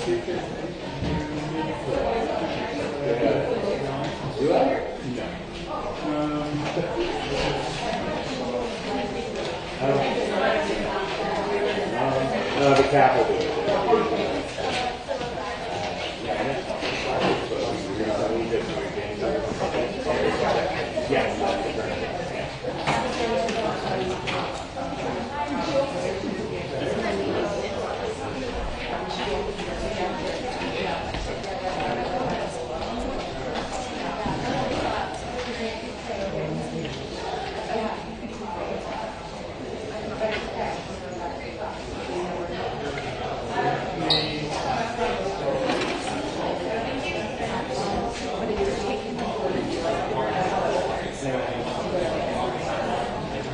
Do I? No. The cap will do it.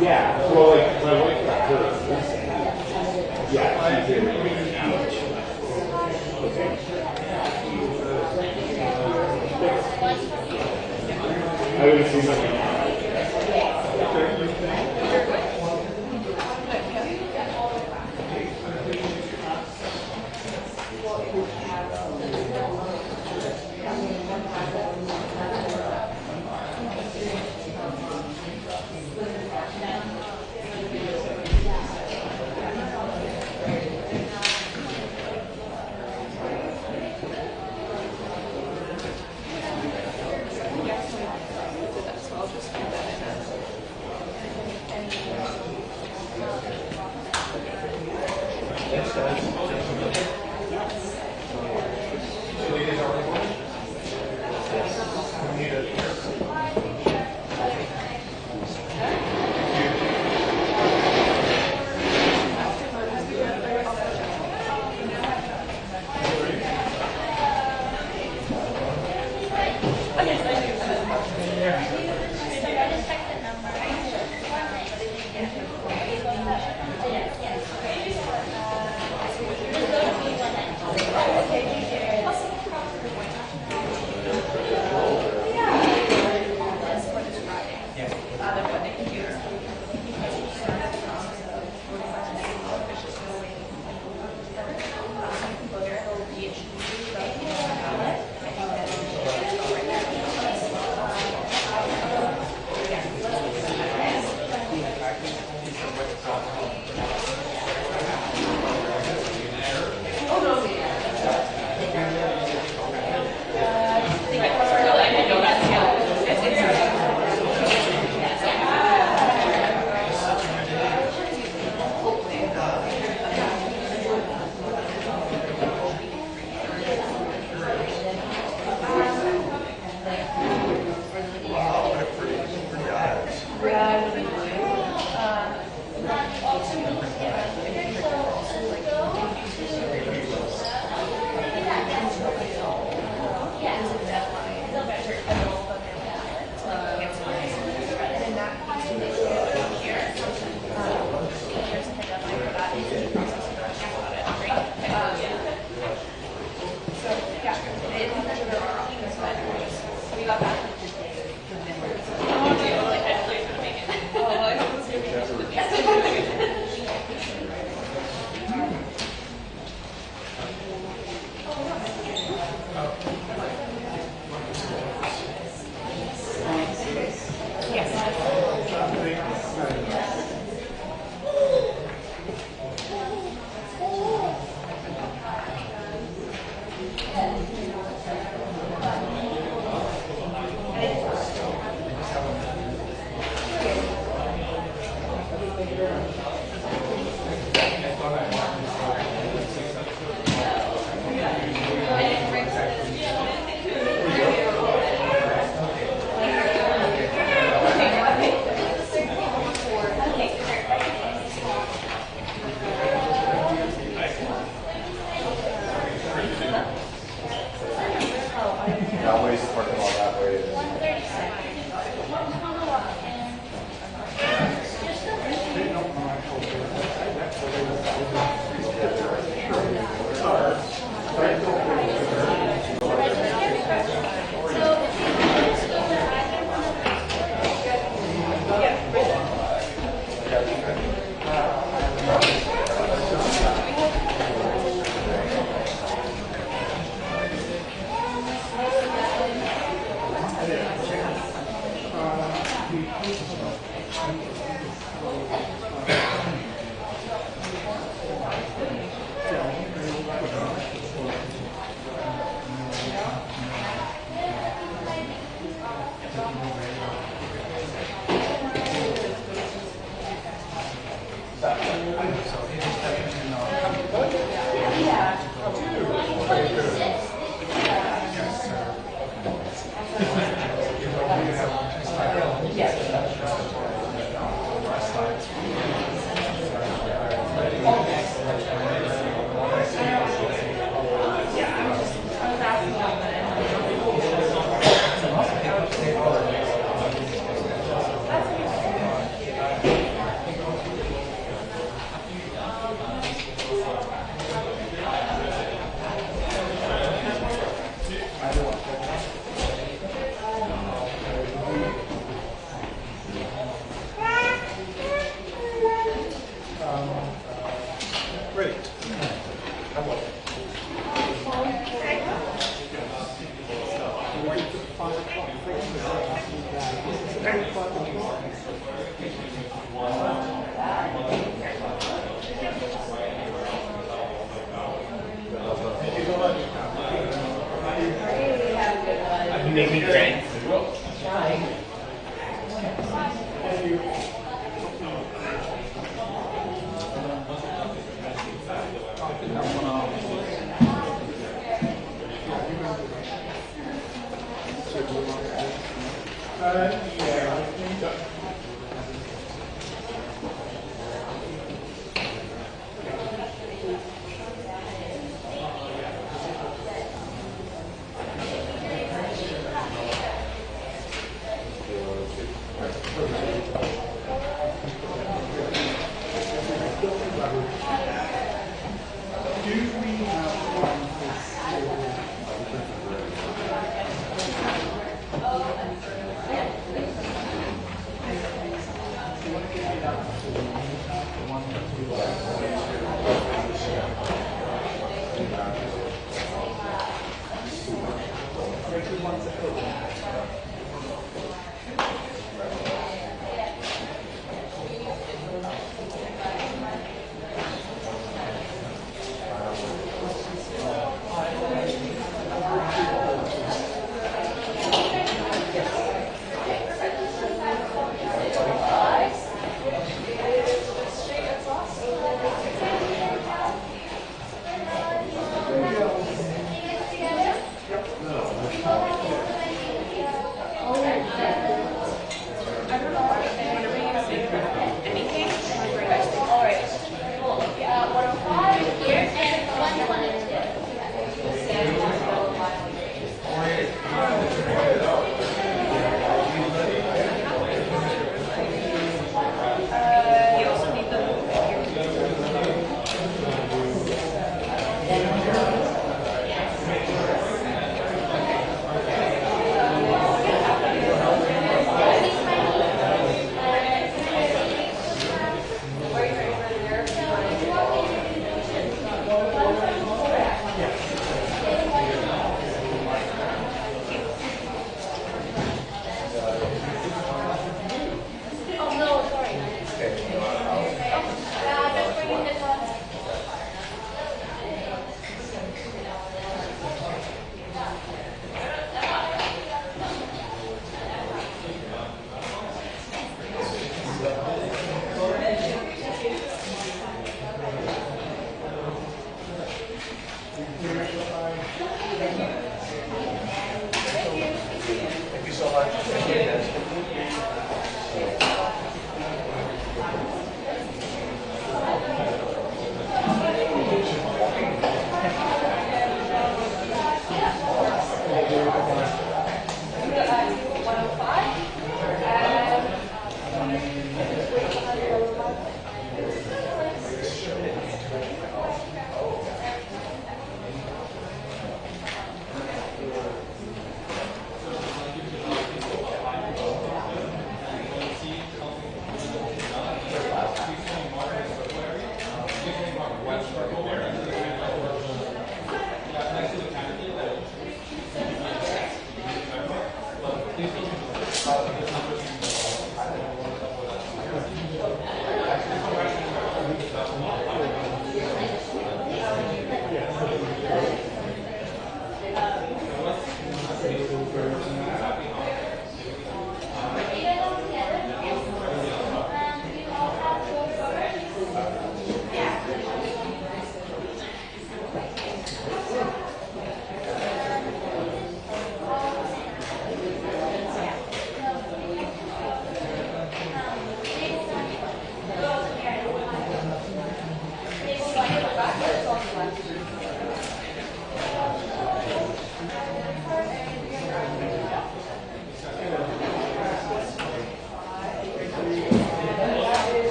Yeah, well, like, my wife got hurt. Yeah, she's in now. Okay. I would assume that. You make me crank.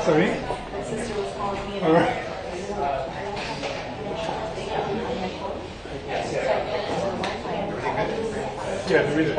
Sorry? All right. Yeah, the reason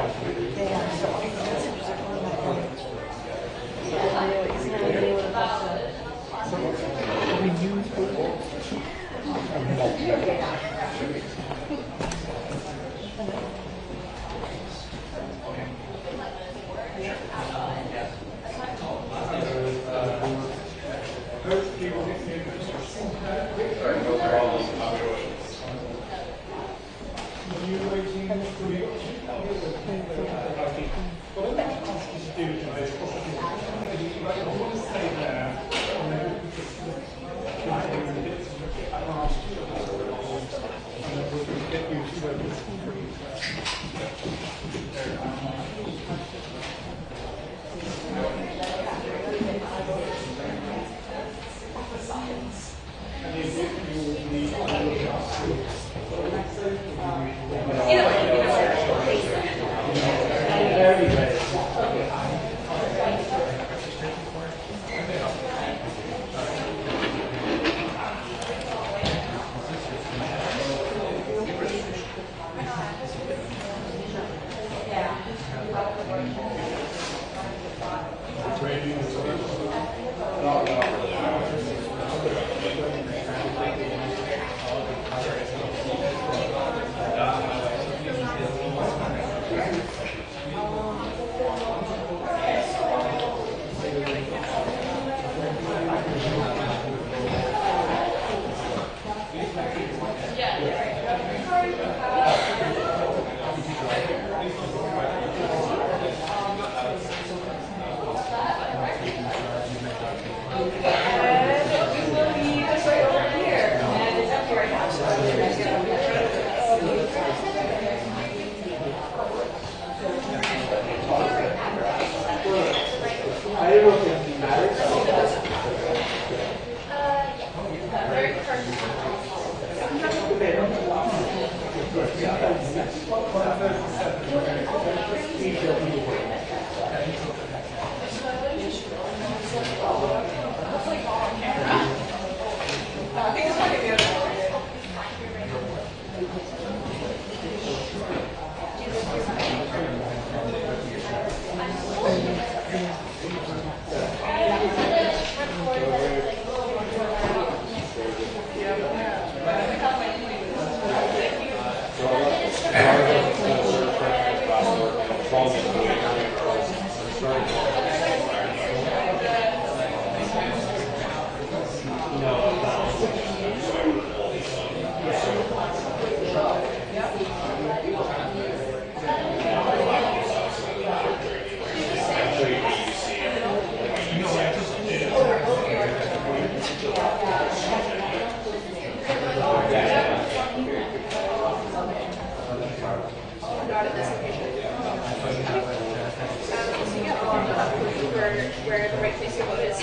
Where the right place to vote is.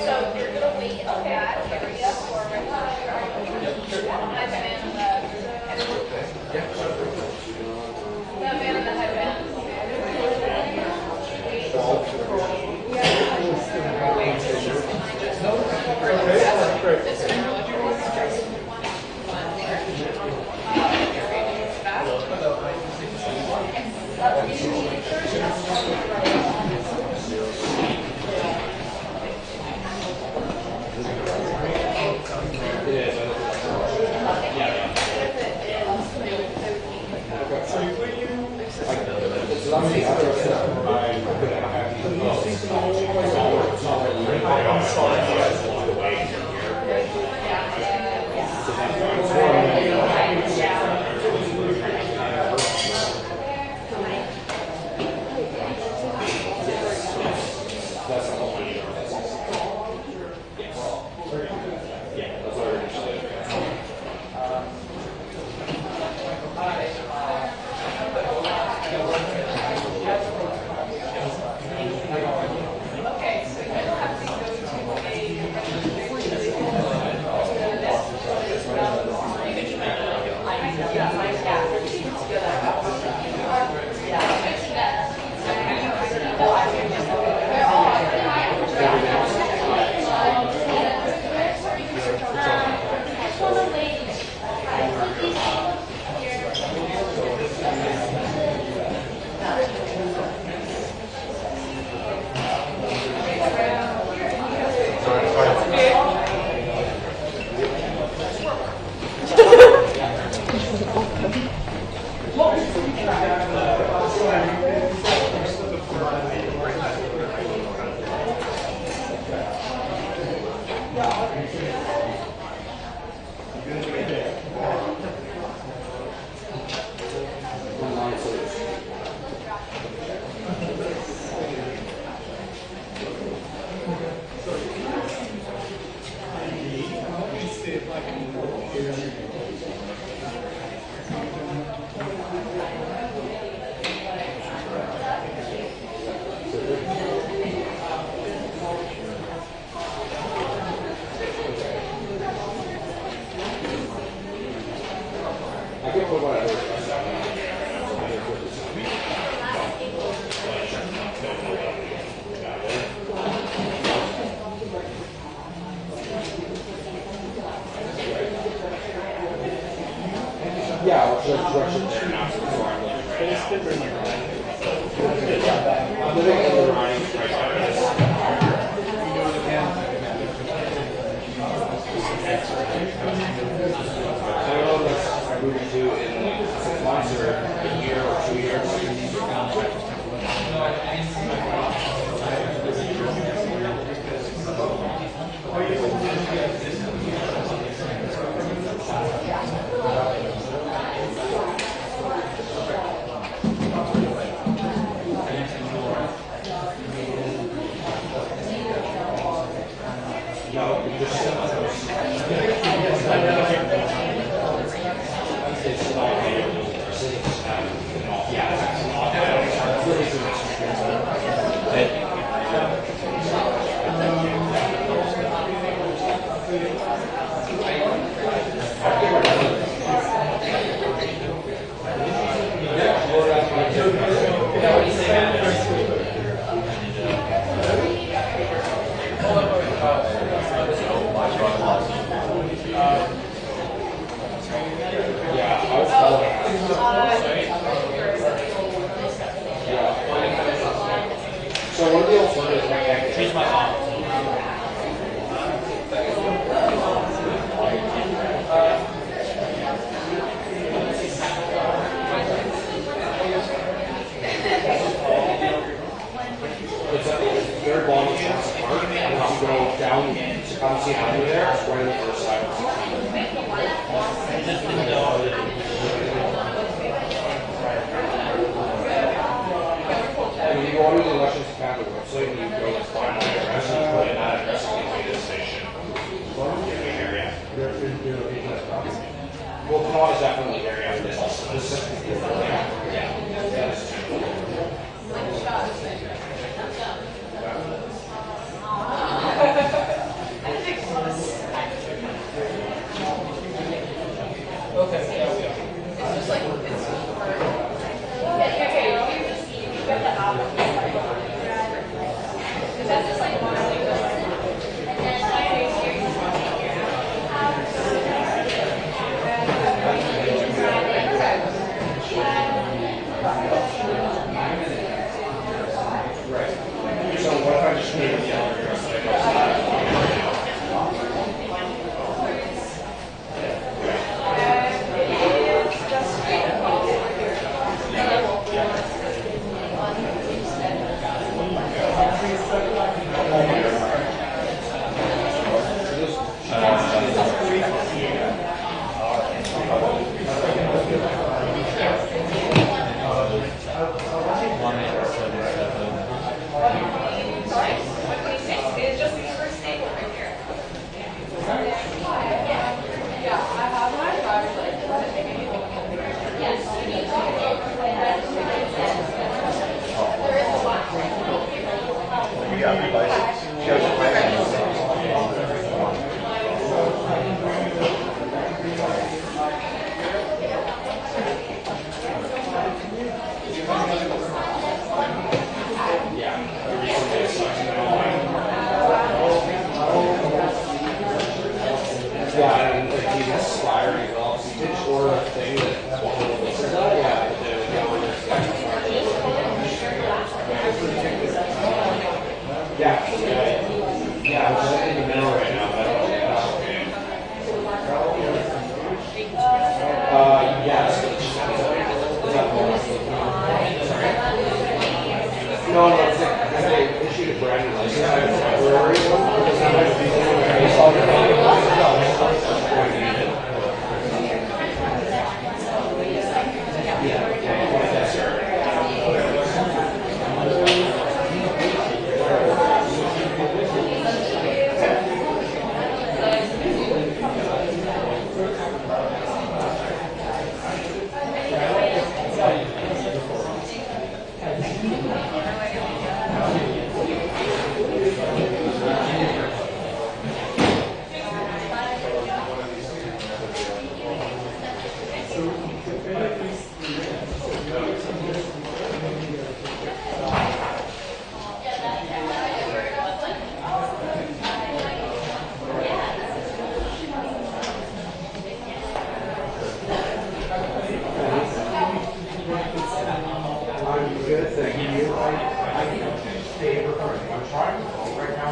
So you're gonna wait on that area for the man in the headband. the alternative right Here's my mom. It's a very long chance park, and if you go down Tecumseh Avenue there, it's right on the other side of 16. I just didn't know that. And you go onto the Elections Canada website, and you go to find my address, and you put in that address and you the station. Area. Well, Toronto is definitely the area. This also So what if I just made the other address that yeah, and like he's inspiring as well. He did order a thing that yeah, I'm just in the middle right now, but yes. No, it's like they issued a brand new license in February. Good, thank you. I stay recording. I'm trying right now.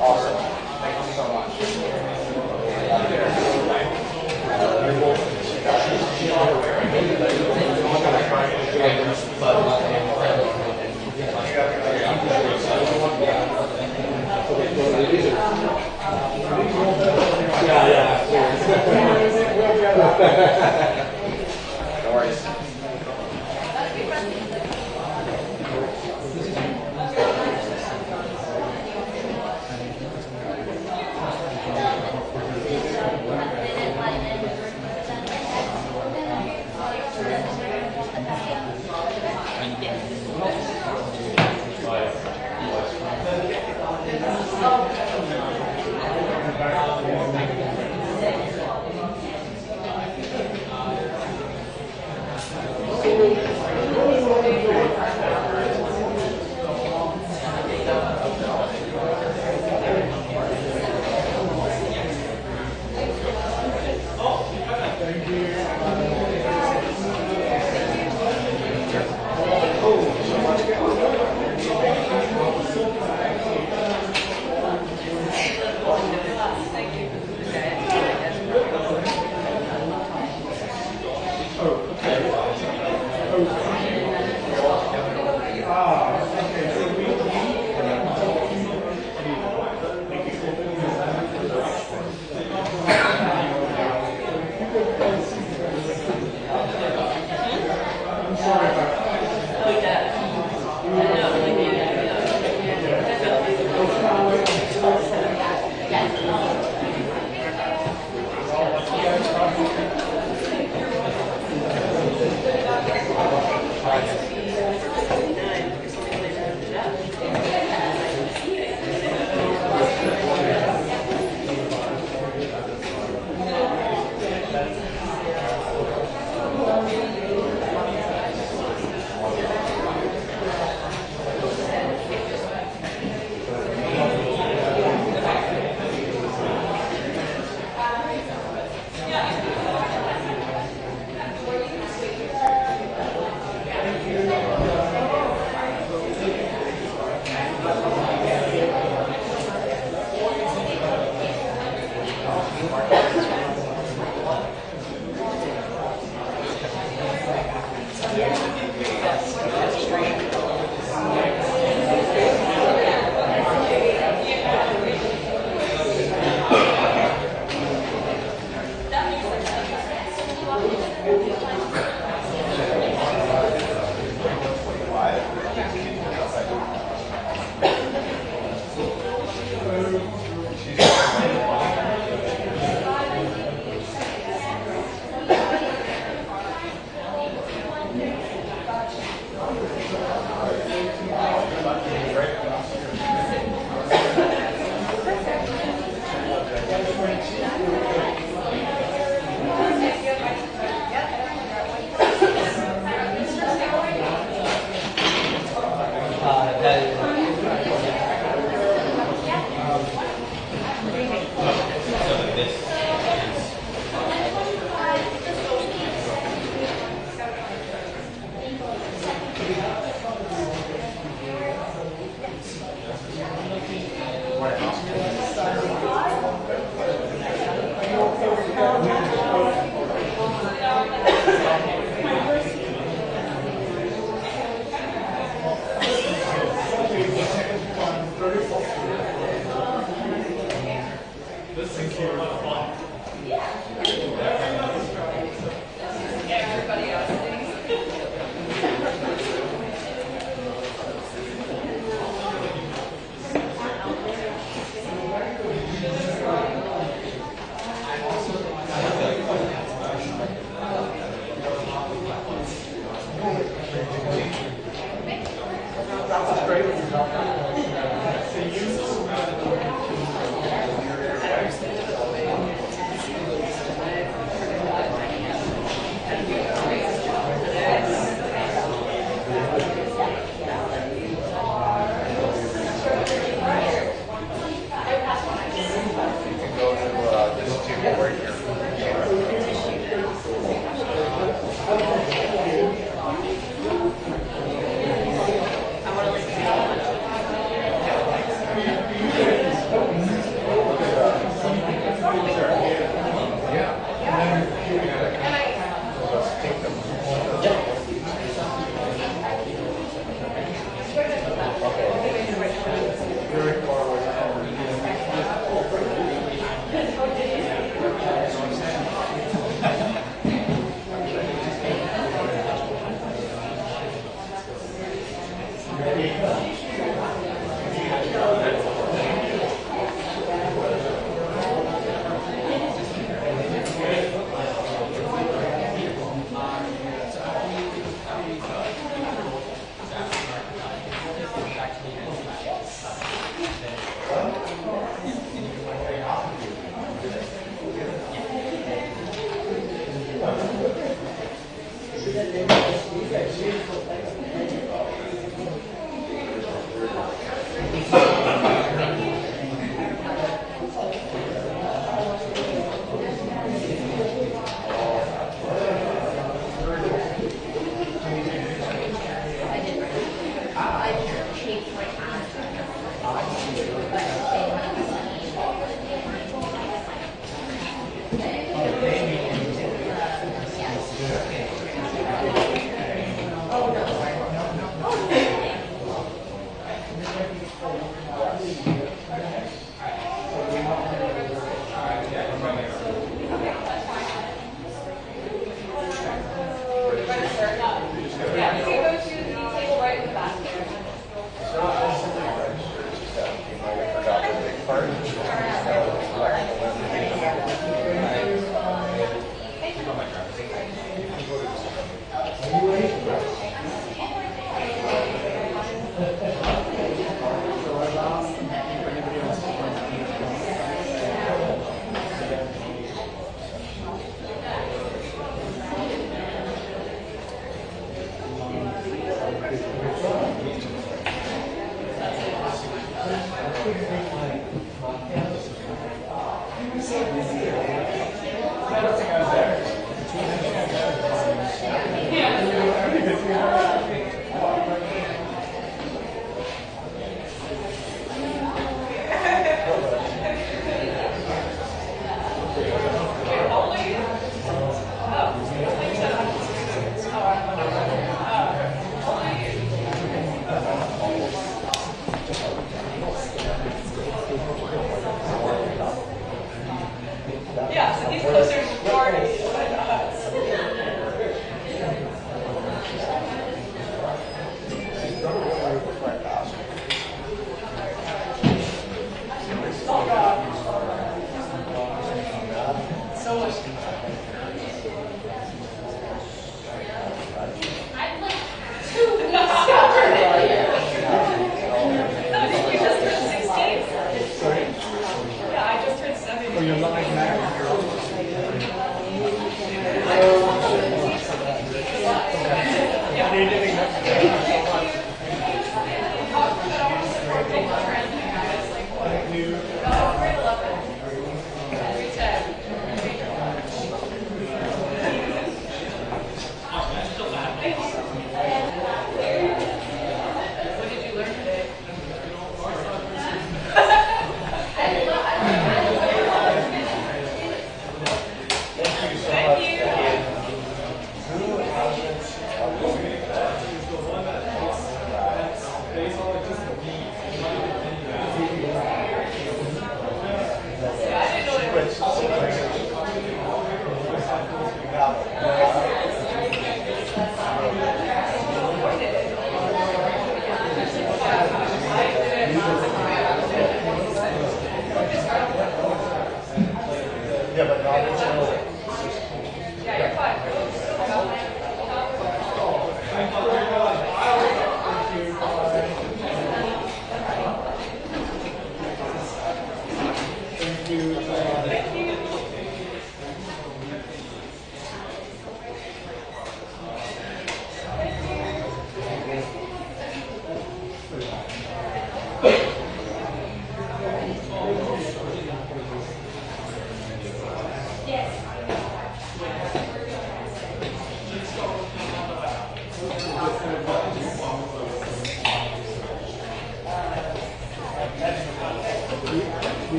Awesome. Thank you so much. She's on her way.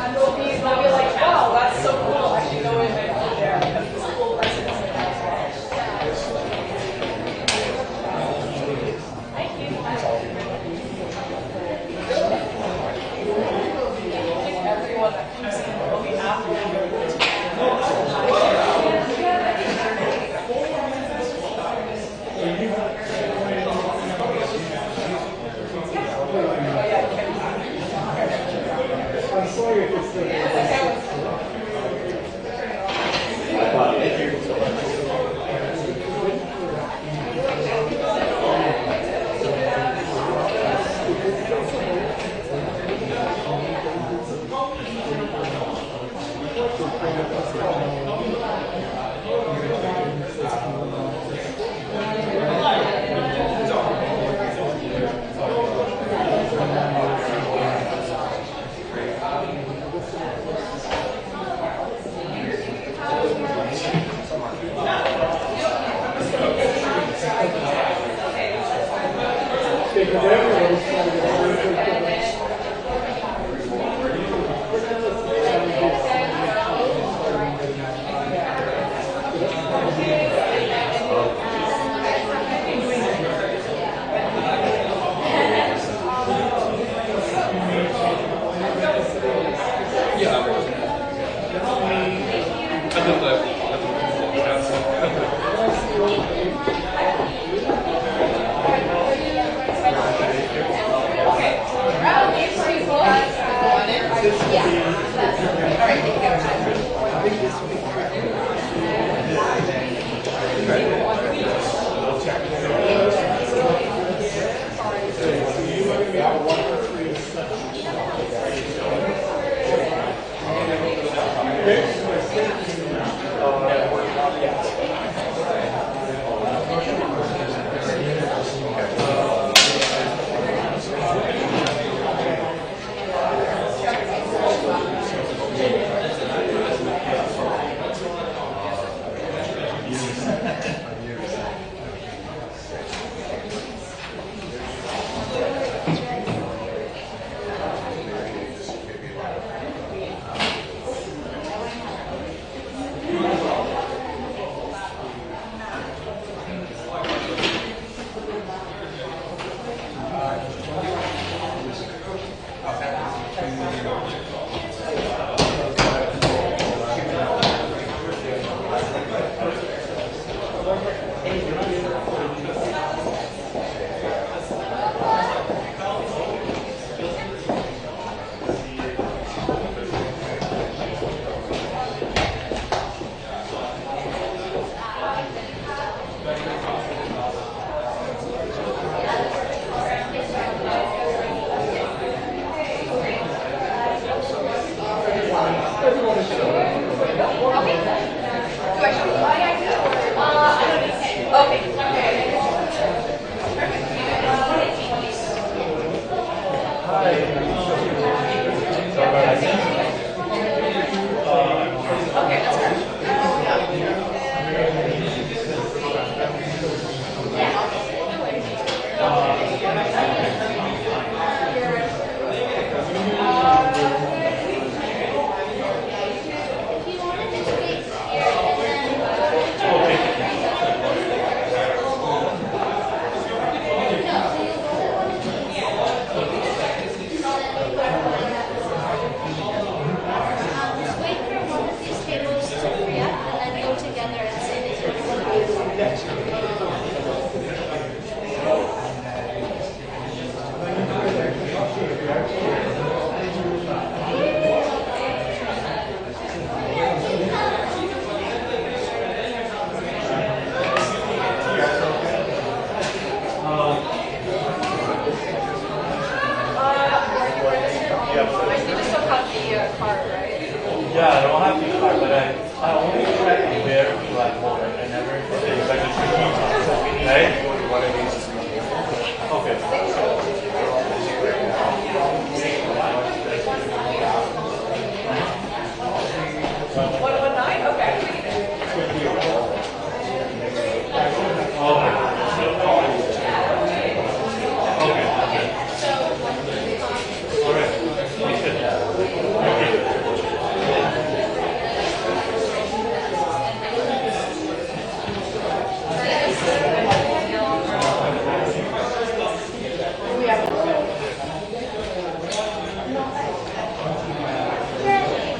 And they'll be like, wow, that's so cool. I should go in and put there. Because it's cool residents in there as well. Thank you. Everyone that comes in will be happy.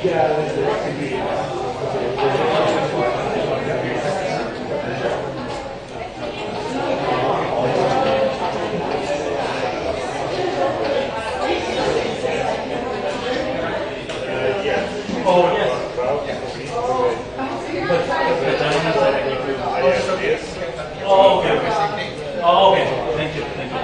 Oh, yes. Oh, okay. Oh, okay. Thank you. Thank you.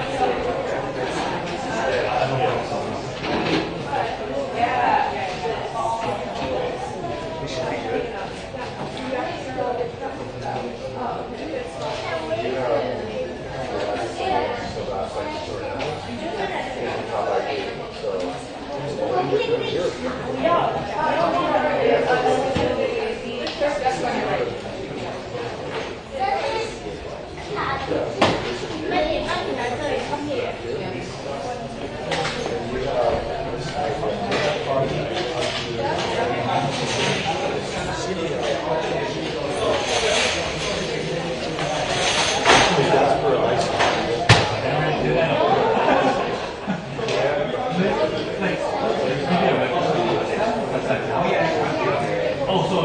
Oh, so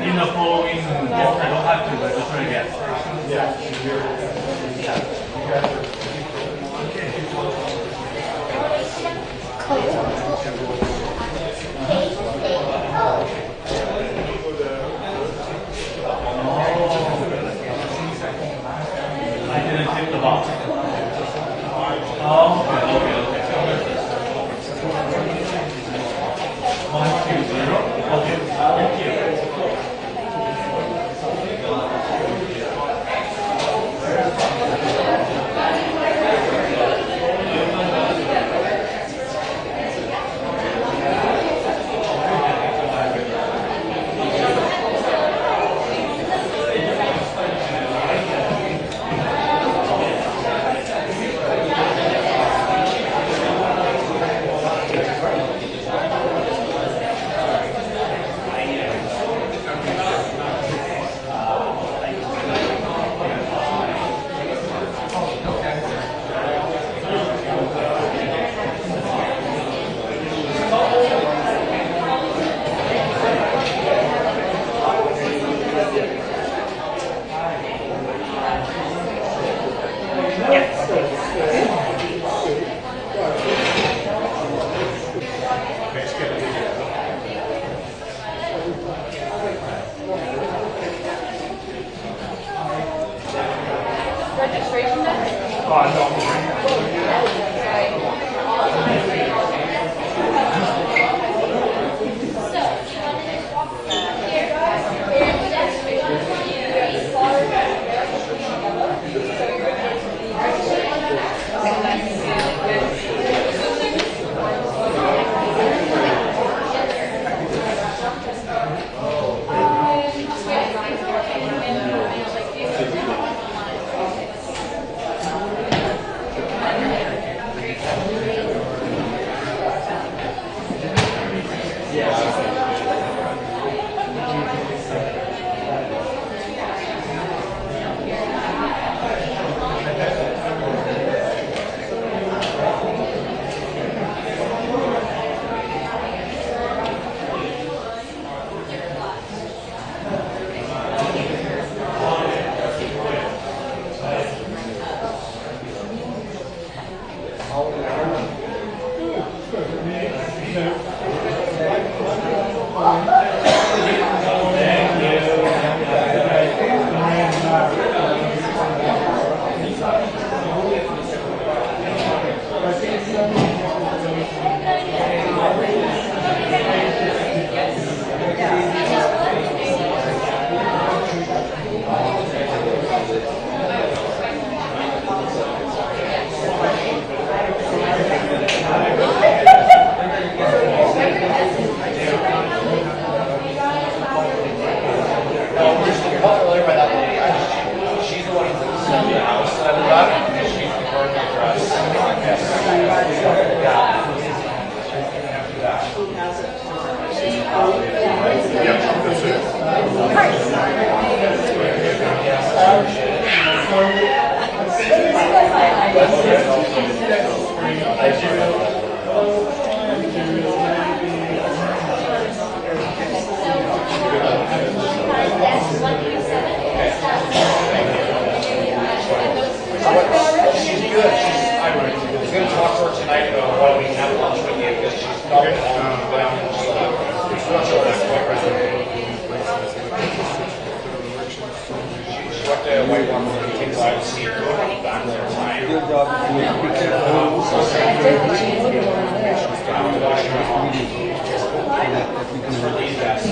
in the following, I don't have to register again. I didn't tick the box. Oh, okay. 120. Okay, thank you. Registration desk? because she's probably on down. She went to Whitewater for meetings. I was seeing her back there time. For these guys.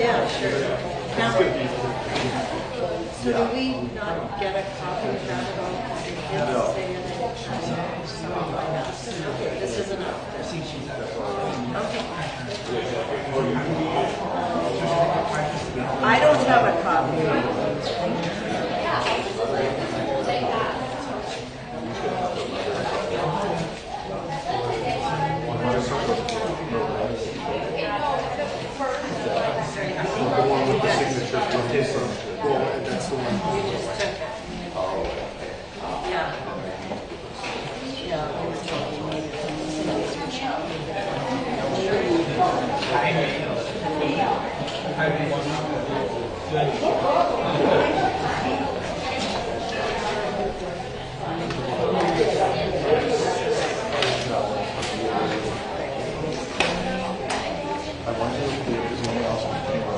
Yeah, sure. Now, so do we not get a copy of that at all? This isn't up there. Okay. I don't have a copy. The one with the signature from his son. Well, that's the one. You just took it. Yeah. Yeah, we were talking I wonder if there's anyone else on the team who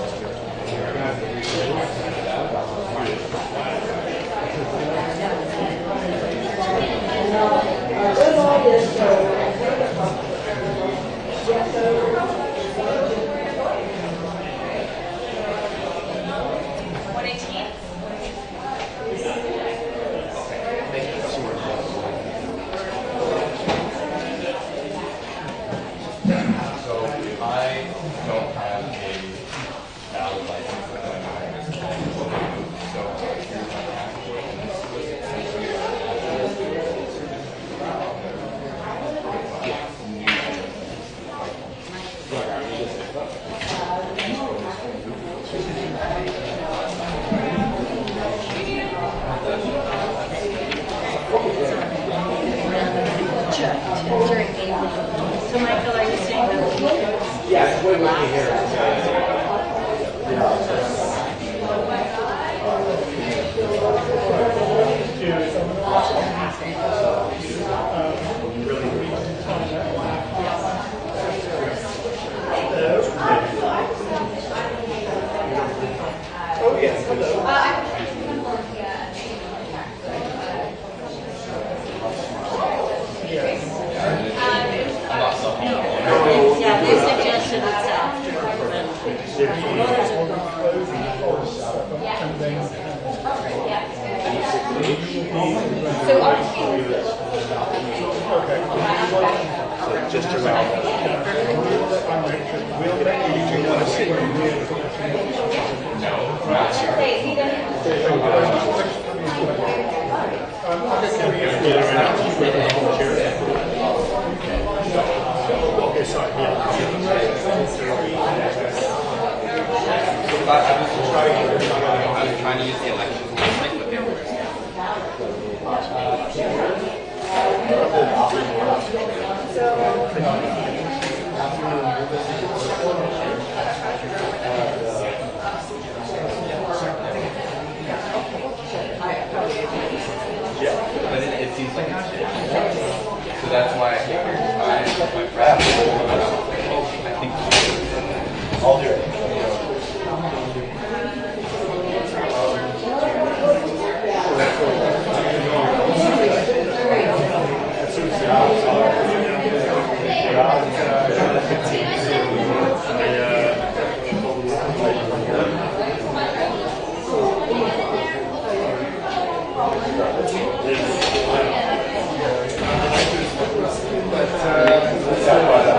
So, Michael, are you saying that? Yeah, it's way more here. Oh, yes. Hello. Yeah, they suggested it's after. Voters are gone. just around. Do you want to see? Okay, sorry. I'm trying to use the election to like what they were. Yeah. But it seems like it's changed. So that's why I figured I think I'll do it. But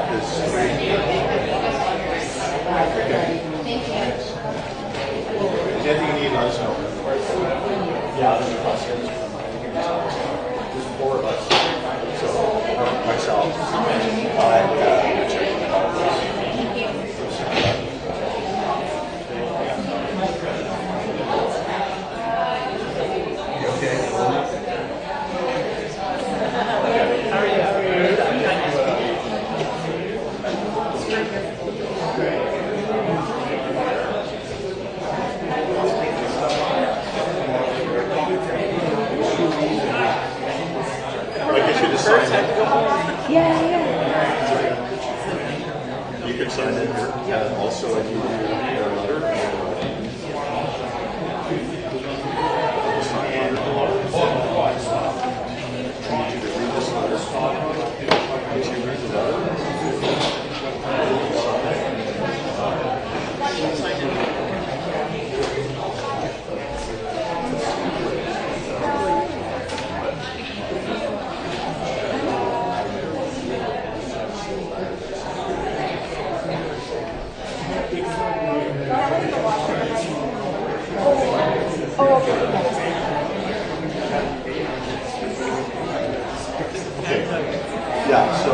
F is 3. Okay. Anything you need, let us know. Yeah, there's 4 of us. So, myself, Richard, all those. You can sign in here. And also, if you do a letter, I need you to read this letter. As you read the letter, yeah, so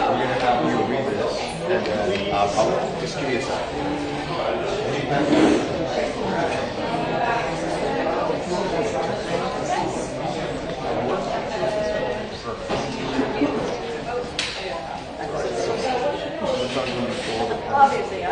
we're going to have you read this, and then I'll just give you a second. Obviously, I.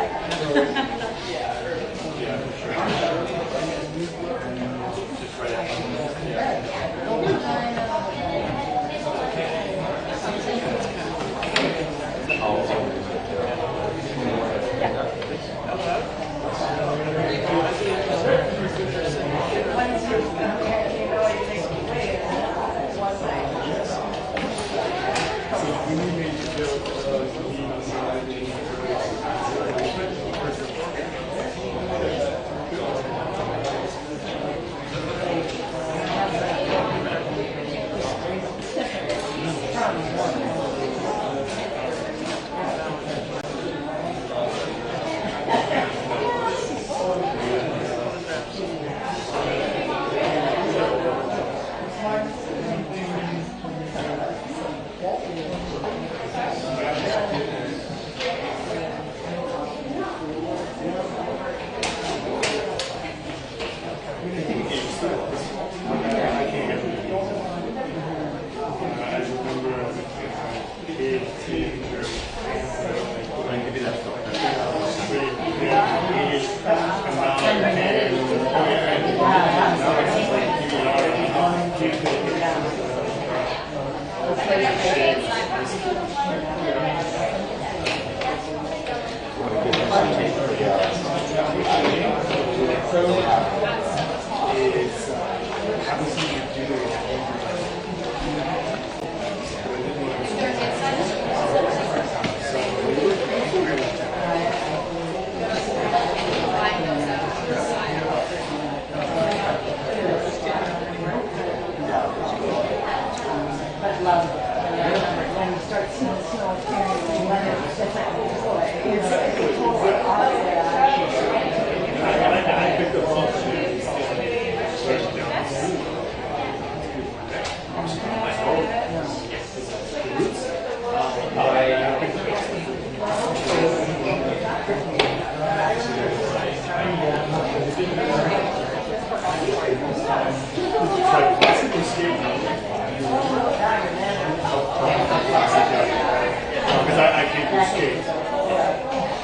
Because I can't do skate.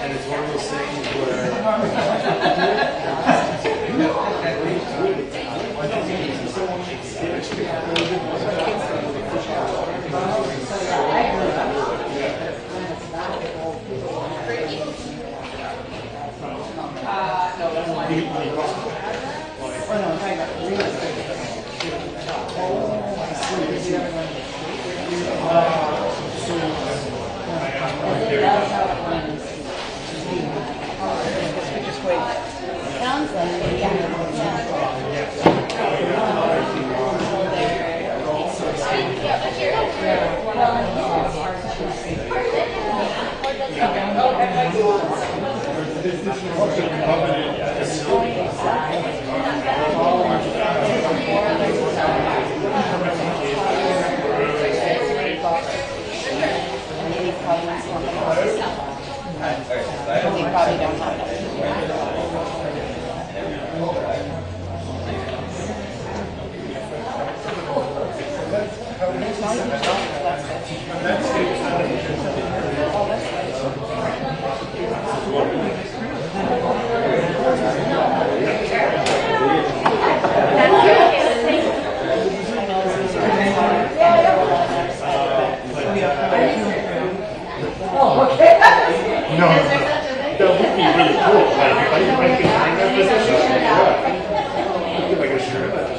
And it's one of those things where Sounds like it, yeah. No, that would be really cool. Like, if I could find that position, yeah. If I could share that.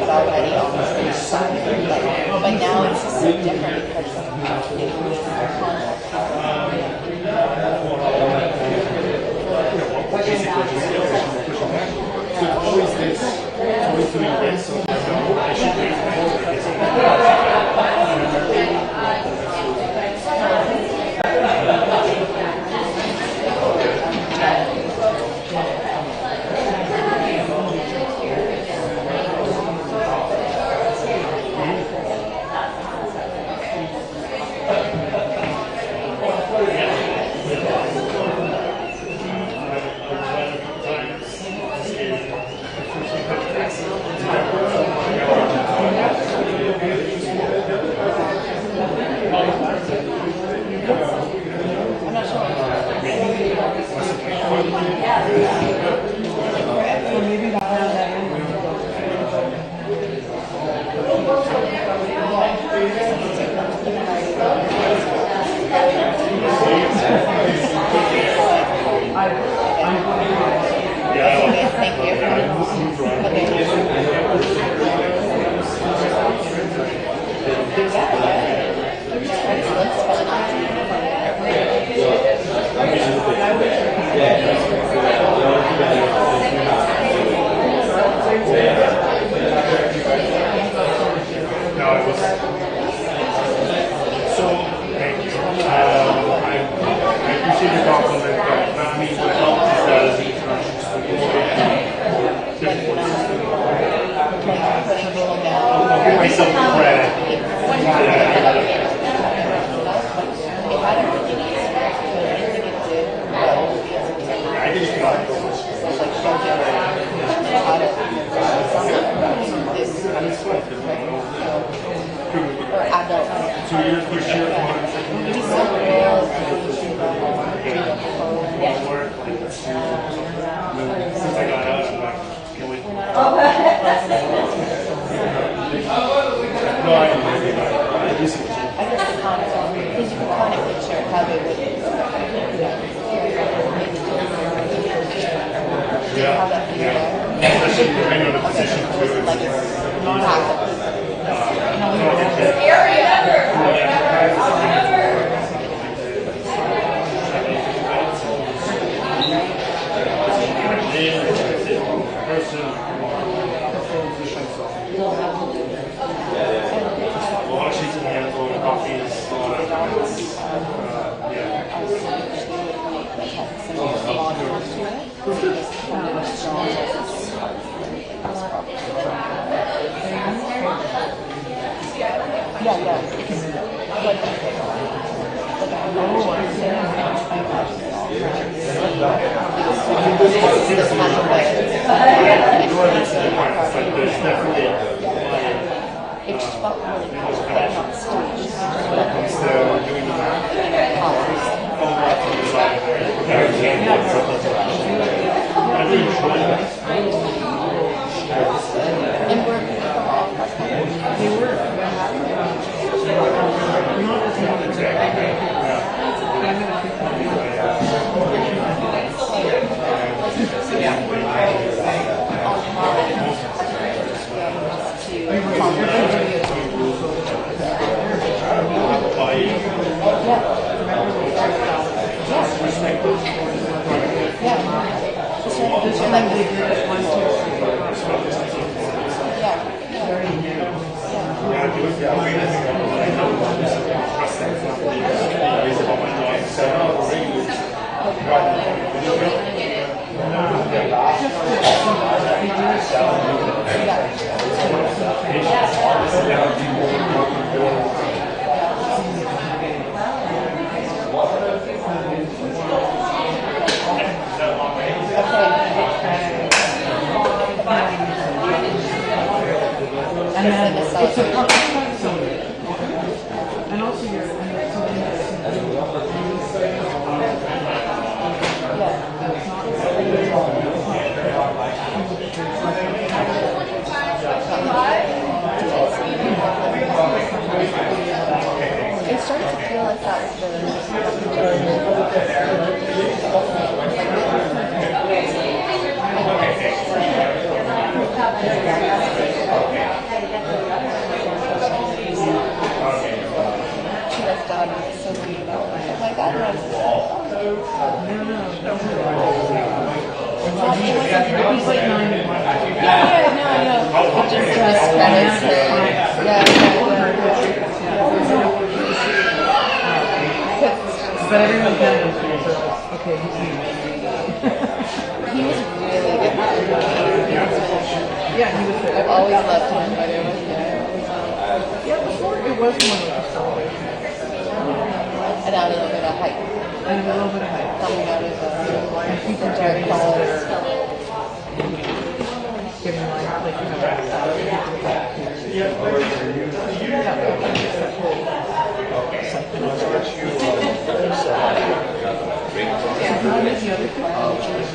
Already almost but now it's just so different Always this, always doing this, so I should Yeah. It's a And also you're, It started to feel like that was she was done so weird. Oh my God, he's like 91. yeah, no, I know. It just discredits her. Yeah. But everyone's done it. Okay, he's He was really good. yeah, he was I've there. always loved him, but it was Yeah, before it was more like a solo. and now a little bit of hype And a little bit of hype. coming out of People the dark getting colors. giving like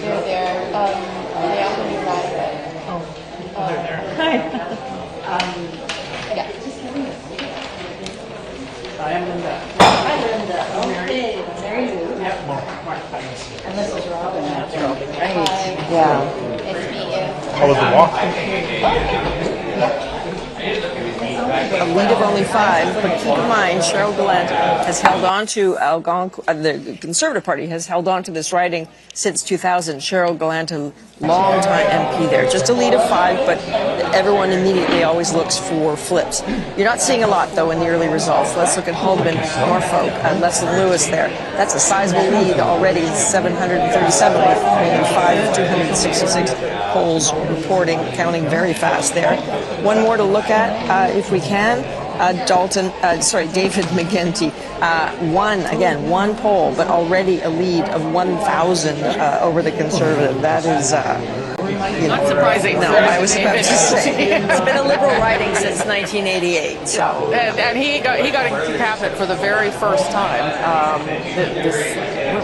They're there. They often do ride. Hi. Yeah. I'm Linda. Hi, Linda. Okay, Mary Lou. And this is Robin. That's Robin. Yeah. It's me. How was the walk? A lead of only 5, but keep in mind, Cheryl Gallant has held on to the Conservative Party has held on to this riding since 2000. Cheryl Gallant, a long-time MP there. Just a lead of 5, but everyone immediately always looks for flips. You're not seeing a lot, though, in the early results. Let's look at Haldeman, Norfolk, and Leslie Lewis there. That's a sizable lead already, 737 with maybe 266 polls reporting, counting very fast there. One more to look at, if we can. David McGinty, one poll, but already a lead of 1,000 over the Conservative. That is not surprising. No, I was about to say it's been a Liberal riding since 1988. So, and he got into cabinet for the very first time.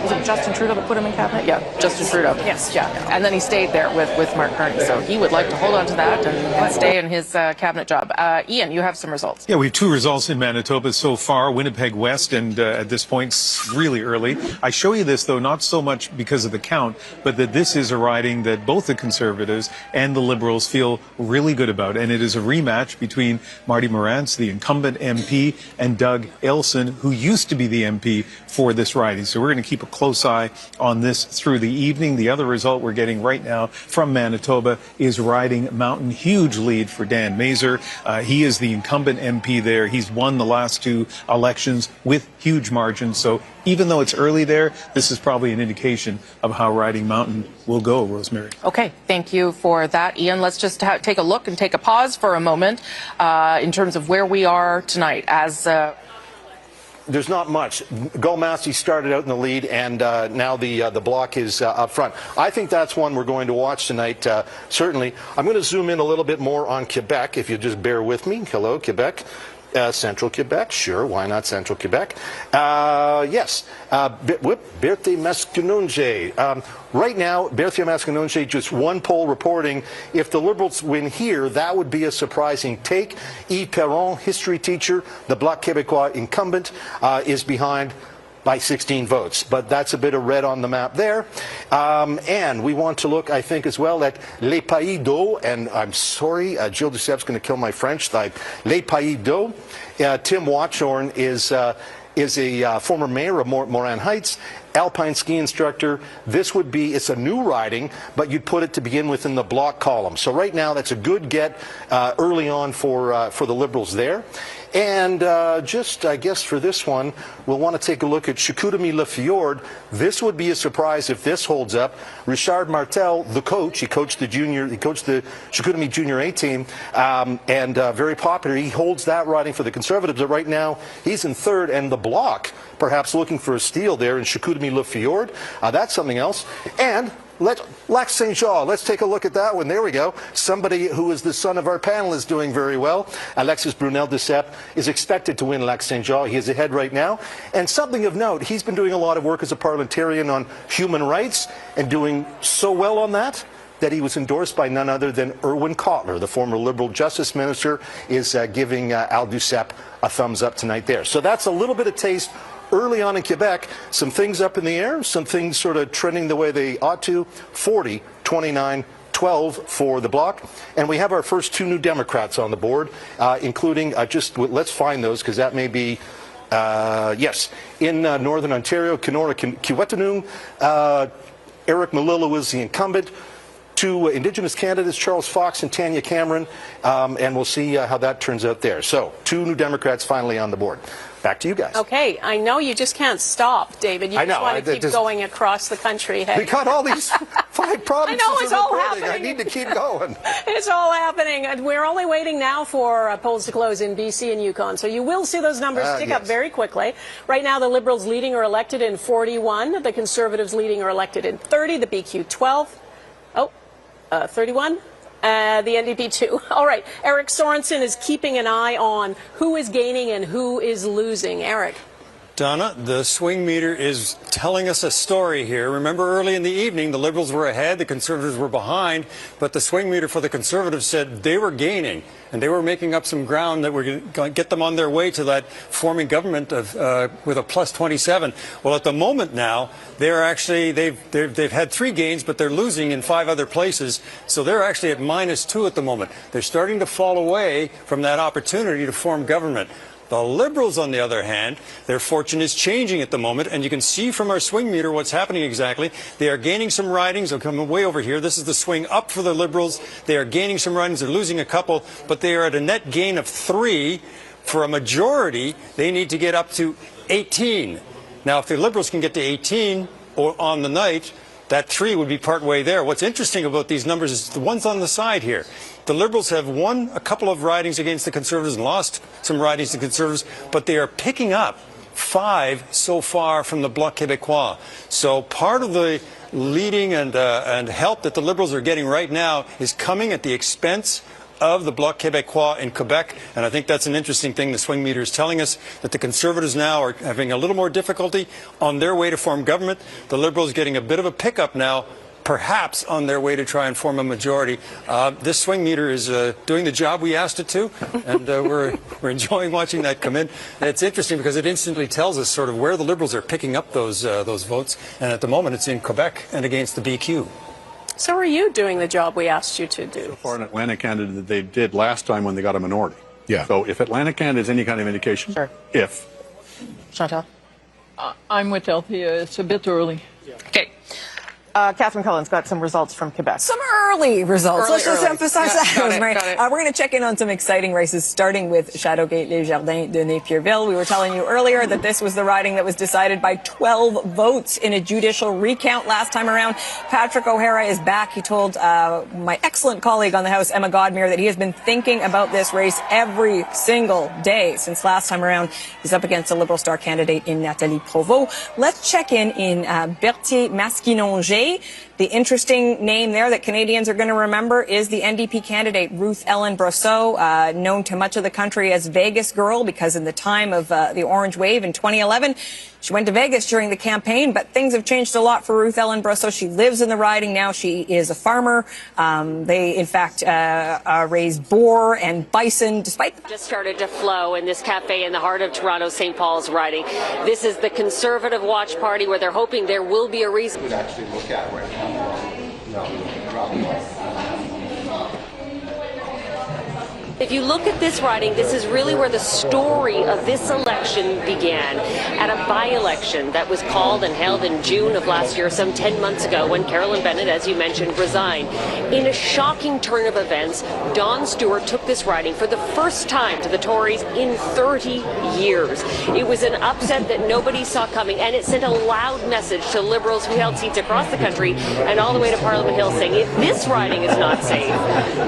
Was it Justin Trudeau that put him in cabinet? Yeah, Justin Trudeau. Yes, yeah. And then he stayed there with Mark Carney. So he would like to hold on to that and stay in his cabinet job. Ian, you have some results. Yeah, we have 2 results in Manitoba so far, Winnipeg West, and at this point, it's really early. I show you this, though, not so much because of the count, but that this is a riding that both the Conservatives and the Liberals feel really good about, and it is a rematch between Marty Morantz, the incumbent MP, and Doug Elson, who used to be the MP for this riding. So we're going to keep a close eye on this through the evening. The other result we're getting right now from Manitoba is riding Mountain. Huge lead for Dan Mazur. He is the incumbent MP there. He's won the last 2 elections with huge margins. So even though it's early there, this is probably an indication of how Riding Mountain will go, Rosemary. Okay, thank you for that, Ian. Let's just take a look and take a pause for a moment in terms of where we are tonight as... There's not much. Gull Massey started out in the lead, and now the block is up front. I think that's one we're going to watch tonight, certainly. I'm going to zoom in a little bit more on Quebec, if you just bear with me. Hello, Quebec. Central Quebec, sure, why not Central Quebec? Yes, Berthe Maskenonge. Right now, Berthe Maskenonge, just 1 poll reporting. If the Liberals win here, that would be a surprising take. Yves Perron, history teacher, the Bloc Québécois incumbent, is behind by 16 votes. But that's a bit of red on the map there. And we want to look, I think, as well at Les Pays d'Eau. And I'm sorry, Gilles Ducep's going to kill my French. Like Les Pays d'Eau. Tim Watchorn is a former mayor of Morin Heights, alpine ski instructor. This would be, it's a new riding, but you'd put it to begin with in the block column. So right now, that's a good get early on for the Liberals there. And just, I guess, for this one, we'll want to take a look at Chicoutimi-Le-Fjord. This would be a surprise if this holds up. Richard Martel, the coach, he coached the Chicoutimi Junior A team, and very popular. He holds that riding for the Conservatives. But right now, he's in 3rd, and the block perhaps looking for a steal there in Chicoutimi-Le-Fjord. That's something else. And Lac Saint Jean, let's take a look at that one. There we go. Somebody who is the son of our panel is doing very well. Alexis Brunel-Duceppe is expected to win Lac Saint Jean. He is ahead right now. And something of note, he's been doing a lot of work as a parliamentarian on human rights and doing so well on that he was endorsed by none other than Erwin Kotler, the former Liberal Justice Minister, is giving Al Duceppe a thumbs up tonight there. So that's a little bit of taste early on in Quebec. Some things up in the air, some things sort of trending the way they ought to. 40, 29, 12 for the Bloc. And we have our first two new Democrats on the board, including, let's find those, because that may be, yes, in Northern Ontario, Kenora Kiwetanung, Eric Malillo is the incumbent. Two Indigenous candidates, Charles Fox and Tanya Cameron, and we'll see how that turns out there. So, two new Democrats finally on the board. Back to you guys. Okay, I know you just can't stop, David. You just want to keep going across the country. We got all these 5 provinces. I know, it's all reporting. happening. I need to keep going. It's all happening. We're only waiting now for polls to close in BC and Yukon, so you will see those numbers tick up very quickly. Right now, the Liberals leading or elected in 41, the Conservatives leading or elected in 30, the BQ 12. 31, the NDP 2. All right, Eric Sorensen is keeping an eye on who is gaining and who is losing. Eric. Donna, the swing meter is telling us a story here. Remember, early in the evening, the Liberals were ahead, the Conservatives were behind, but the swing meter for the Conservatives said they were gaining, and they were making up some ground that were going to get them on their way to that forming government of with a plus 27. Well, at the moment now, they're actually they've had 3 gains, but they're losing in 5 other places, so they're actually at -2 at the moment. They're starting to fall away from that opportunity to form government. The Liberals, on the other hand, their fortune is changing at the moment, and you can see from our swing meter what's happening exactly. They are gaining some ridings. They're coming way over here. This is the swing up for the Liberals. They are gaining some ridings. They're losing a couple, but they are at a net gain of 3. For a majority, they need to get up to 18. Now, if the Liberals can get to 18 or on the night, that 3 would be part way there. What's interesting about these numbers is the ones on the side here. The Liberals have won a couple of ridings against the Conservatives and lost some ridings to the Conservatives, but they are picking up 5 so far from the Bloc Québécois. So part of the leading and help that the Liberals are getting right now is coming at the expense of the Bloc Québécois in Quebec, and I think that's an interesting thing. The swing meter is telling us that the Conservatives now are having a little more difficulty on their way to form government. The Liberals getting a bit of a pickup now, perhaps on their way to try and form a majority. This swing meter is doing the job we asked it to, and we're enjoying watching that come in. And it's interesting because it instantly tells us sort of where the Liberals are picking up those votes, and at the moment it's in Quebec and against the BQ. So are you doing the job we asked you to do? For an Atlantic candidate that they did last time when they got a minority. Yeah. So if Atlantic candidate is any kind of indication, if. Chantal? I'm with Althea. It's a bit early. Okay. Catherine Cullen's got some results from Quebec. Some early results. Let's just emphasize that, Got Rosemary. it. We're going to check in on some exciting races, starting with Châteauguay-les-Jardins de Napierville. We were telling you earlier that this was the riding that was decided by 12 votes in a judicial recount last time around. Patrick O'Hara is back. He told my excellent colleague on the House, Emma Godmere, that he has been thinking about this race every single day since last time around. He's up against a Liberal star candidate in Nathalie Provost. Let's check in Berthier-Masquinongé. The interesting name there that Canadians are going to remember is the NDP candidate, Ruth Ellen Brosseau, known to much of the country as Vegas Girl, because in the time of the Orange Wave in 2011, she went to Vegas during the campaign, but things have changed a lot for Ruth Ellen Brosseau. She lives in the riding now. She is a farmer. They, in fact, raise boar and bison, despite the just started to flow in this cafe in the heart of Toronto, St. Paul's riding. This is the Conservative Watch Party, where they're hoping there will be a reason. Would actually look at right now. No. If you look at this riding, this is really where the story of this election began, at a by-election that was called and held in June of last year, some 10 months ago, when Carolyn Bennett, as you mentioned, resigned. In a shocking turn of events, Don Stewart took this riding for the first time to the Tories in 30 years. It was an upset that nobody saw coming, and it sent a loud message to Liberals who held seats across the country and all the way to Parliament Hill, saying, if this riding is not safe,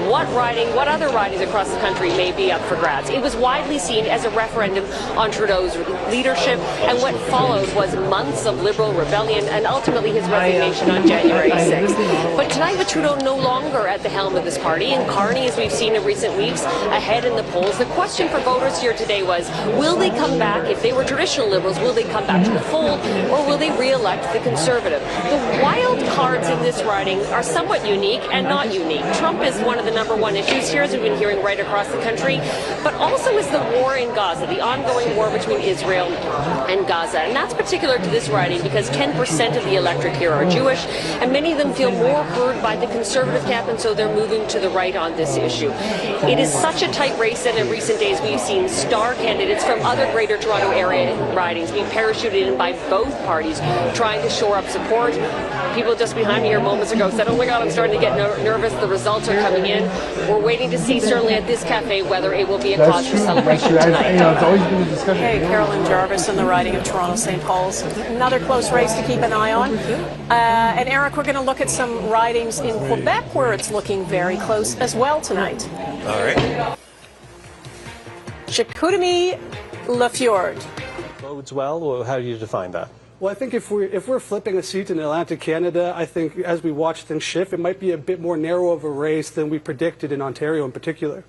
what other ridings across the country may be up for grabs. It was widely seen as a referendum on Trudeau's leadership, and what followed was months of Liberal rebellion and ultimately his resignation on January 6th. But tonight, with Trudeau no longer at the helm of this party, and Carney, as we've seen in recent weeks, ahead in the polls, the question for voters here today was, will they come back, if they were traditional Liberals, will they come back to the fold, or will they re-elect the Conservative? The wild cards in this riding are somewhat unique and not unique. Trump is one of the #1 issues here, as we've been hearing right across the country, but also is the war in Gaza, the ongoing war between Israel and Gaza. And that's particular to this riding because 10% of the electorate here are Jewish, and many of them feel more heard by the Conservative camp, and so they're moving to the right on this issue. It is such a tight race that in recent days we've seen star candidates from other Greater Toronto Area ridings being parachuted in by both parties, trying to shore up support. People just behind me here moments ago said, oh my God, I'm starting to get nervous. The results are coming in. We're waiting to see, certainly at this cafe, whether it will be a cause for celebration tonight. It's always been a discussion. Hey, Carolyn Jarvis in the riding of Toronto-St. Paul's. Another close race to keep an eye on. And Eric, we're going to look at some ridings in Quebec where it's looking very close as well tonight. All right. Chicoutimi-Lafleur. Bodes well, or how do you define that? Well, I think if we're flipping a seat in Atlantic Canada, I think as we watch things shift, it might be a bit more narrow of a race than we predicted in Ontario in particular.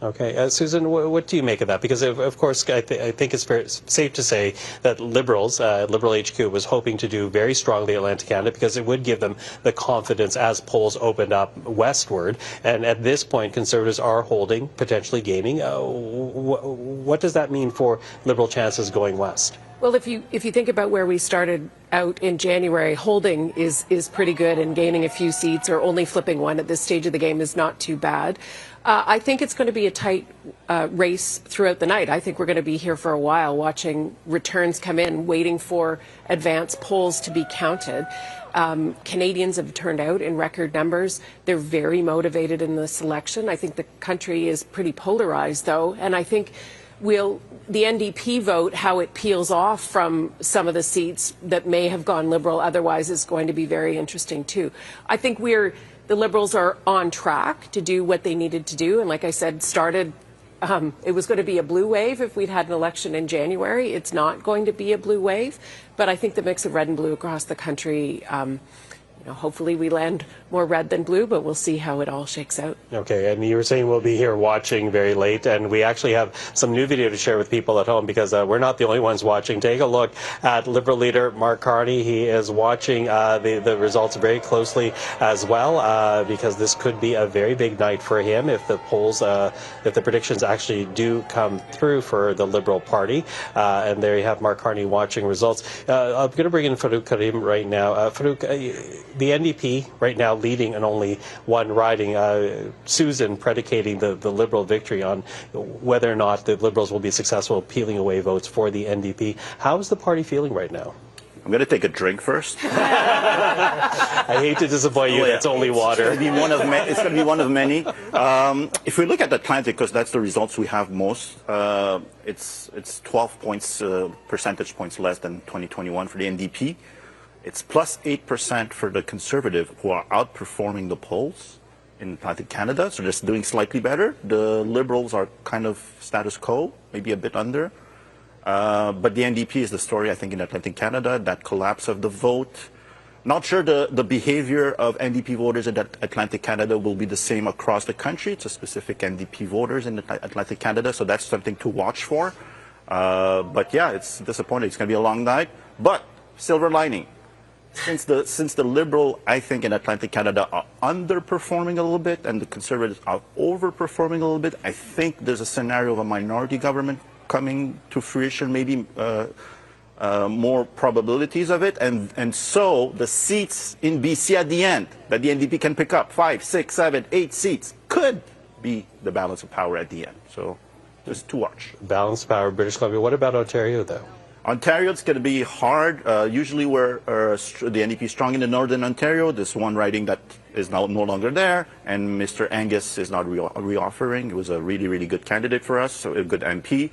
Okay. Susan, what do you make of that? Because, of course, I think it's safe to say that Liberals, Liberal HQ, was hoping to do very strongly in Atlantic Canada because it would give them the confidence as polls opened up westward. And at this point, Conservatives are holding, potentially gaining. What does that mean for Liberal chances going west? Well, if you think about where we started out in January, holding is pretty good, and gaining a few seats or only flipping one at this stage of the game is not too bad. I think it's going to be a tight race throughout the night. I think we're going to be here for a while watching returns come in, waiting for advance polls to be counted. Canadians have turned out in record numbers. They're very motivated in this election. I think the country is pretty polarized, though, and I think the NDP vote, how it peels off from some of the seats that may have gone Liberal otherwise, is going to be very interesting too. I think the Liberals are on track to do what they needed to do, and like I said, it was going to be a blue wave if we'd had an election in January. It's not going to be a blue wave, but I think the mix of red and blue across the country, hopefully we land more red than blue, but we'll see how it all shakes out. Okay, and you were saying we'll be here watching very late, and we actually have some new video to share with people at home because we're not the only ones watching. Take a look at Liberal leader Mark Carney. He is watching the results very closely as well because this could be a very big night for him if the polls, if the predictions actually do come through for the Liberal Party. And there you have Mark Carney watching results. I'm going to bring in Farouk Karim right now. Farouk, the NDP right now leading in only one riding. Susan predicating the Liberal victory on whether or not the Liberals will be successful peeling away votes for the NDP. How is the party feeling right now? I'm going to take a drink first. I hate to disappoint you. That's only water. It's going to be one of many. If we look at Atlantic, because that's the results we have most, it's 12 points, percentage points less than 2021 for the NDP. It's plus 8% for the Conservative, who are outperforming the polls in Atlantic Canada, so just doing slightly better. The Liberals are kind of status quo, maybe a bit under. But the NDP is the story, I think, in Atlantic Canada, that collapse of the vote. Not sure the behavior of NDP voters in Atlantic Canada will be the same across the country. It's a specific NDP voters in Atlantic Canada, so that's something to watch for. But yeah, it's disappointing. It's going to be a long night. But silver lining. Since the Liberal, I think, in Atlantic Canada are underperforming a little bit and the Conservatives are overperforming a little bit, I think there's a scenario of a minority government coming to fruition, maybe more probabilities of it. And so the seats in BC at the end that the NDP can pick up, 5, 6, 7, 8 seats, could be the balance of power at the end. So just to watch. Balance of power, British Columbia. What about Ontario, though? Ontario, it's going to be hard. Usually we're the NDP is strong in the Northern Ontario. There's one riding that is now no longer there, and Mr. Angus is not reoffering. He was a really, really good candidate for us, so a good MP.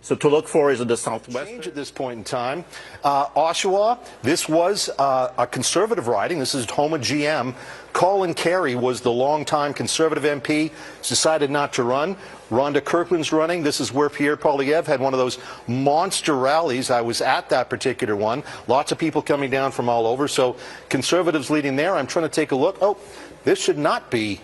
So to look for is in the southwest. Change at this point in time. Oshawa, this was a conservative riding. This is home of GM. Colin Carey was the longtime conservative MP. He's decided not to run. Rhonda Kirkland's running. This is where Pierre Poilievre had one of those monster rallies. I was at that particular one. Lots of people coming down from all over. So Conservatives leading there. I'm trying to take a look. Oh, this should not be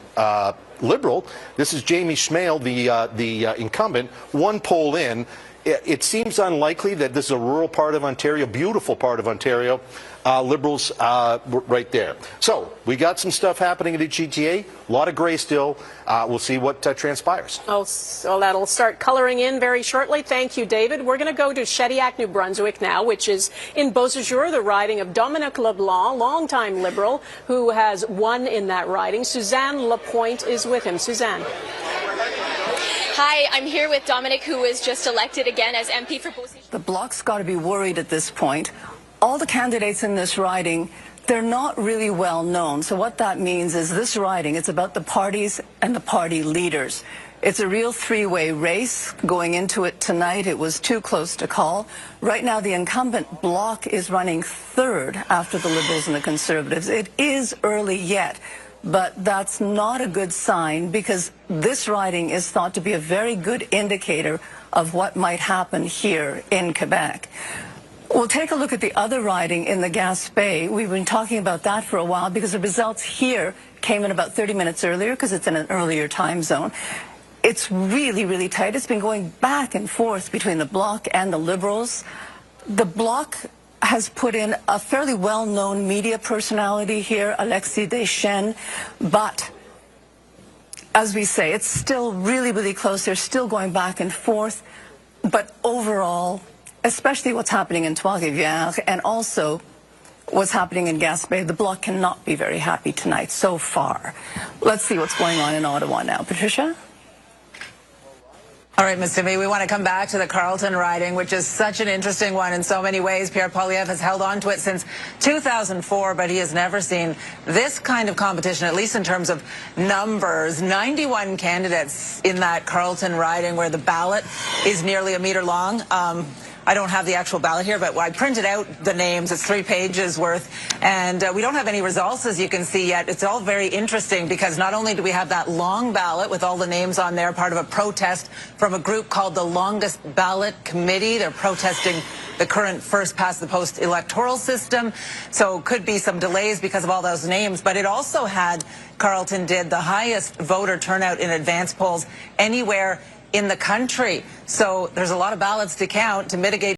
Liberal. This is Jamie Schmale, the incumbent. One poll in. It seems unlikely that this is a rural part of Ontario, beautiful part of Ontario. Liberals right there. So we got some stuff happening in the GTA. A lot of grey still. We'll see what transpires. Oh, so that'll start coloring in very shortly. Thank you, David. We're going to go to Shediac, New Brunswick now, which is in Beausejour, the riding of Dominic LeBlanc, longtime Liberal, who has won in that riding. Suzanne Lapointe is with him. Suzanne. Hi, I'm here with Dominic, who was just elected again as MP for Beausejour. The Bloc's got to be worried at this point. All the candidates in this riding, they're not really well known. So what that means is this riding, it's about the parties and the party leaders. It's a real three-way race. Going into it tonight, it was too close to call. Right now, the incumbent Bloc is running third after the Liberals and the Conservatives. It is early yet, but that's not a good sign because this riding is thought to be a very good indicator of what might happen here in Quebec. We'll take a look at the other riding in the Gaspé. We've been talking about that for a while because the results here came in about 30 minutes earlier because it's in an earlier time zone. It's really, really tight. It's been going back and forth between the Bloc and the Liberals. The Bloc has put in a fairly well-known media personality here, Alexis Deschênes, but as we say, it's still really, really close. They're still going back and forth, but overall, especially what's happening in Trois-Rivières and also what's happening in Gaspé, the Bloc cannot be very happy tonight so far. Let's see what's going on in Ottawa now. Patricia? All right, Ms. Timmy, we want to come back to the Carleton riding, which is such an interesting one in so many ways. Pierre Poilievre has held on to it since 2004, but he has never seen this kind of competition, at least in terms of numbers. 91 candidates in that Carleton riding where the ballot is nearly a meter long. I don't have the actual ballot here, but I printed out the names. It's 3 pages worth. And we don't have any results, as you can see yet. It's all very interesting because not only do we have that long ballot with all the names on there, part of a protest from a group called the Longest Ballot Committee. They're protesting the current first-past-the-post electoral system. So could be some delays because of all those names. But it also had, Carleton did, the highest voter turnout in advance polls anywhere in the country. So there's a lot of ballots to count to mitigate